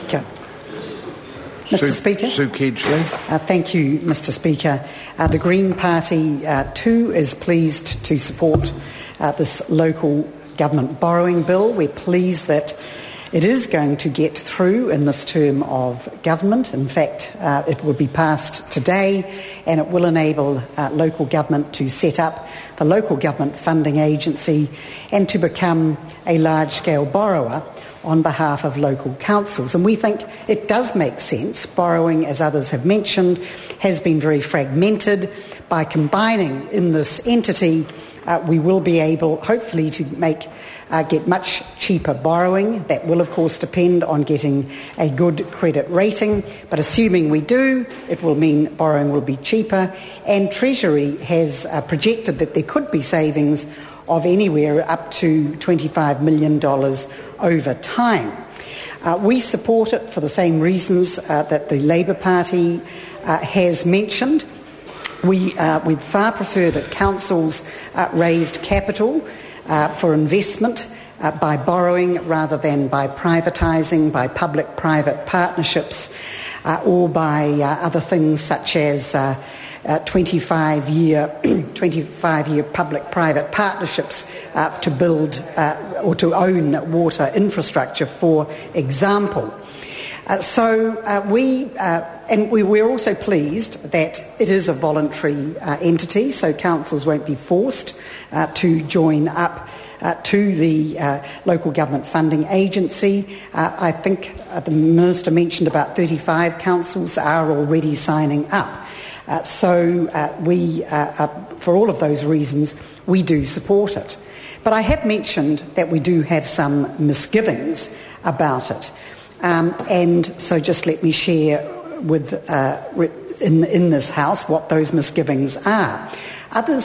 Okay. Mr. Speaker. Sue Kedgley. Thank you, Mr. Speaker. The Green Party too is pleased to support this local government borrowing bill. We're pleased that it is going to get through in this term of government. In fact, it will be passed today, and it will enable local government to set up the local government funding agency and to become a large-scale borrower on behalf of local councils. And we think it does make sense. Borrowing, as others have mentioned, has been very fragmented. By combining in this entity, we will be able, hopefully, to get much cheaper borrowing. That will, of course, depend on getting a good credit rating. But assuming we do, it will mean borrowing will be cheaper. And Treasury has projected that there could be savings of anywhere up to $25 million over time. We support it for the same reasons that the Labour Party has mentioned. We'd far prefer that councils raised capital for investment by borrowing rather than by privatising, by public-private partnerships, or by other things such as 25-year public-private partnerships to build or to own water infrastructure, for example. We're also pleased that it is a voluntary entity, so councils won't be forced to join up to the local government funding agency. I think the Minister mentioned about 35 councils are already signing up. For all of those reasons, we do support it. But I have mentioned that we do have some misgivings about it. And so just let me share in this House what those misgivings are.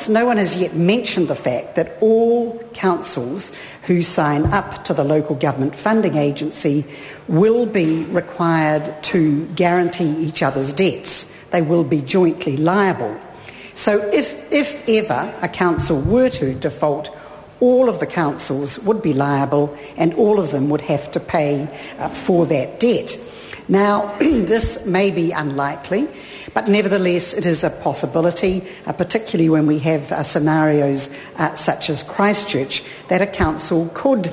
No one has yet mentioned the fact that all councils who sign up to the local government funding agency will be required to guarantee each other's debts. They will be jointly liable. So if ever a council were to default, all of the councils would be liable and all of them would have to pay for that debt. Now, this may be unlikely, but nevertheless it is a possibility, particularly when we have scenarios such as Christchurch, that a council could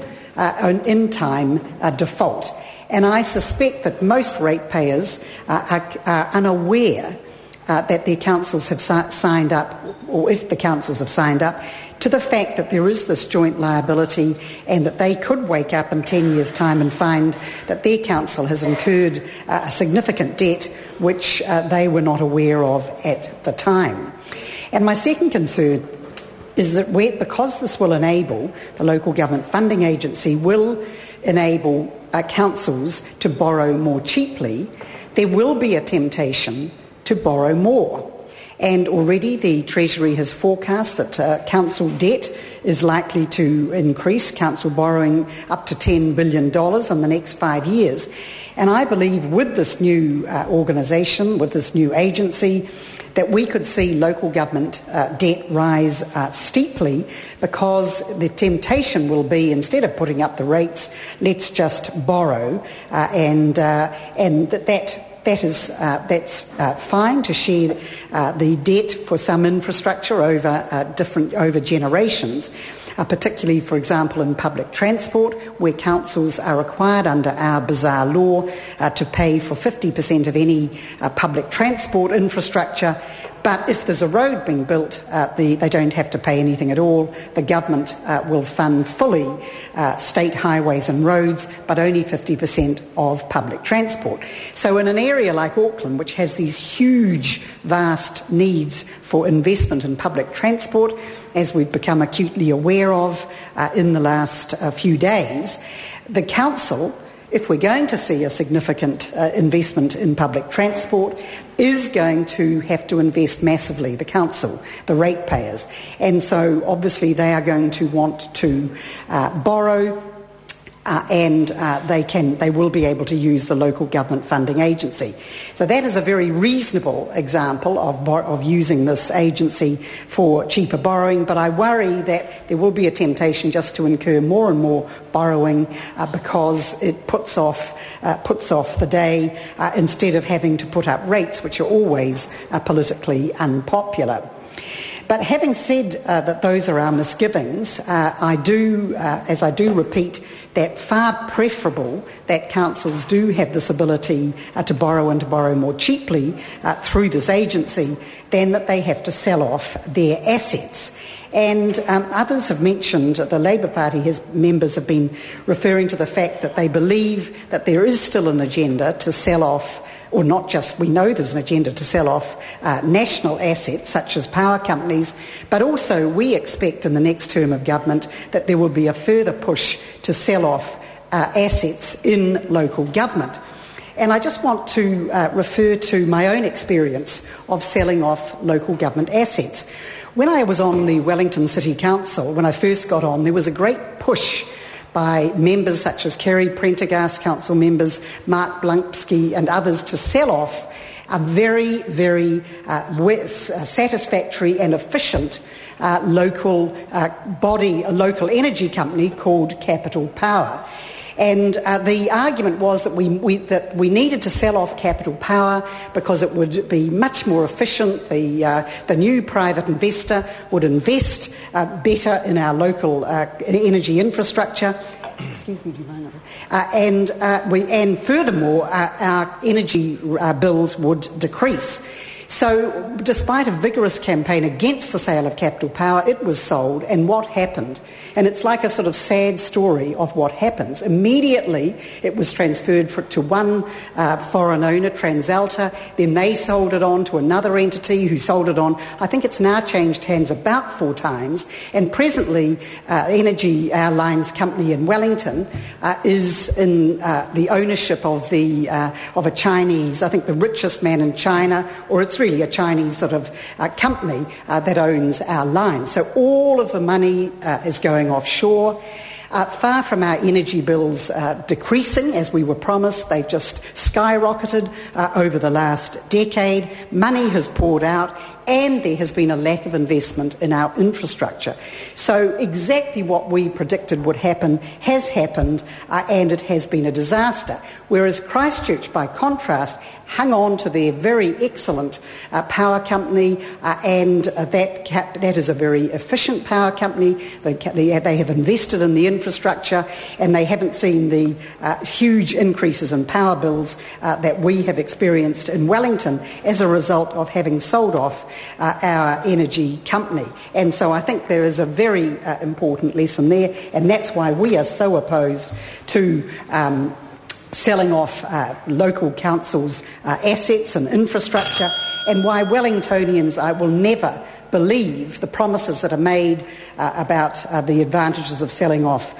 in time default. And I suspect that most ratepayers are unaware that their councils have signed up, or if the councils have signed up, to the fact that there is this joint liability and that they could wake up in 10 years' time and find that their council has incurred a significant debt which they were not aware of at the time. And my second concern is that because this will enable the local government funding agency, will enable councils to borrow more cheaply, there will be a temptation to borrow more. And already the Treasury has forecast that council debt is likely to increase, council borrowing up to $10 billion in the next 5 years. And I believe with this new organisation, with this new agency, that we could see local government debt rise steeply, because the temptation will be, instead of putting up the rates, let's just borrow, and that's fine to share the debt for some infrastructure over generations. Particularly, for example, in public transport, where councils are required under our bizarre law to pay for 50% of any public transport infrastructure. But if there's a road being built, they don't have to pay anything at all. The government will fund fully state highways and roads, but only 50% of public transport. So in an area like Auckland, which has these huge, vast needs for investment in public transport, as we've become acutely aware of in the last few days, the council, if we're going to see a significant investment in public transport, is going to have to invest massively, the council, the ratepayers. And so obviously they are going to want to borrow and they will be able to use the local government funding agency. So that is a very reasonable example of using this agency for cheaper borrowing, but I worry that there will be a temptation just to incur more and more borrowing because it puts off the day instead of having to put up rates which are always politically unpopular. But having said that those are our misgivings, I do repeat that far preferable that councils do have this ability to borrow and to borrow more cheaply through this agency than that they have to sell off their assets. And others have mentioned, the Labour Party members have been referring to the fact that they believe that there is still an agenda to sell off, or not just, we know there's an agenda to sell off national assets such as power companies, but also we expect in the next term of government that there will be a further push to sell off assets in local government. And I just want to refer to my own experience of selling off local government assets. When I was on the Wellington City Council, when I first got on, there was a great push by members such as Kerry Prendergast, council members, Mark Blumpsky and others to sell off a very, very satisfactory and efficient local body, a local energy company called Capital Power. And the argument was that we needed to sell off Capital Power because it would be much more efficient. The new private investor would invest better in our local energy infrastructure. Excuse me, do you mind? And furthermore, our energy bills would decrease. So despite a vigorous campaign against the sale of Capital Power, it was sold, and what happened? And it's like a sort of sad story of what happens. Immediately it was transferred to one foreign owner, TransAlta, then they sold it on to another entity who sold it on. I think it's now changed hands about 4 times, and presently Energy Airlines Company in Wellington is in the ownership of a Chinese, I think the richest man in China, or it's really a Chinese sort of company that owns our line. So all of the money is going offshore. Far from our energy bills decreasing, as we were promised, they've just skyrocketed over the last decade. Money has poured out, and there has been a lack of investment in our infrastructure. So exactly what we predicted would happen has happened, and it has been a disaster. Whereas Christchurch, by contrast, hung on to their very excellent power company, and that is a very efficient power company. They have invested in the infrastructure, and they haven't seen the huge increases in power bills that we have experienced in Wellington as a result of having sold off our energy company. And so I think there is a very important lesson there, and that's why we are so opposed to selling off local councils' assets and infrastructure, and why Wellingtonians will never believe the promises that are made about the advantages of selling off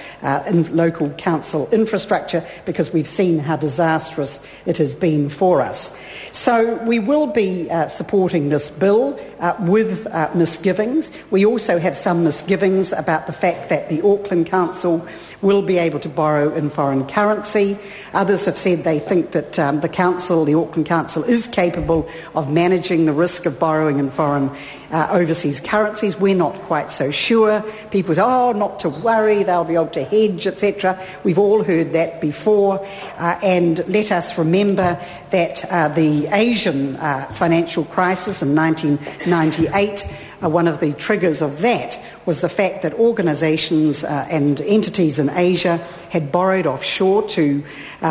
local council infrastructure, because we've seen how disastrous it has been for us. So we will be supporting this bill with misgivings. We also have some misgivings about the fact that the Auckland Council will be able to borrow in foreign currency. Others have said they think that the Auckland Council is capable of managing the risk of borrowing in foreign overseas currencies. We're not quite so sure. People say, not to worry, they'll be able to hedge, etc. We've all heard that before. And let us remember that the Asian financial crisis in 1998, one of the triggers of that was the fact that organisations and entities in Asia had borrowed offshore to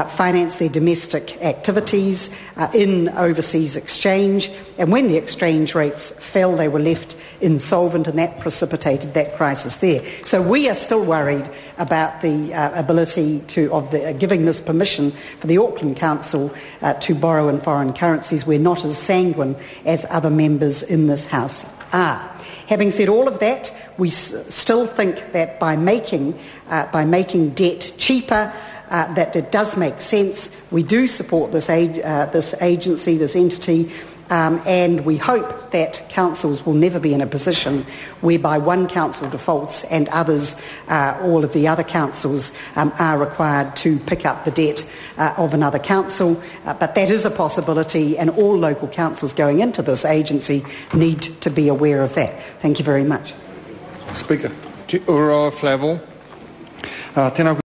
finance their domestic activities in overseas exchange, and when the exchange rates fell, they were left insolvent, and that precipitated that crisis there. So we are still worried about the ability of giving this permission for the Auckland Council to borrow in foreign currencies. We're not as sanguine as other members in this House are. Having said all of that, we still think that by making debt cheaper, that it does make sense. We do support this agency, this entity, and we hope that councils will never be in a position whereby one council defaults and others, all of the other councils, are required to pick up the debt of another council. But that is a possibility, and all local councils going into this agency need to be aware of that. Thank you very much. Speaker. Ura Flavel. Tēnā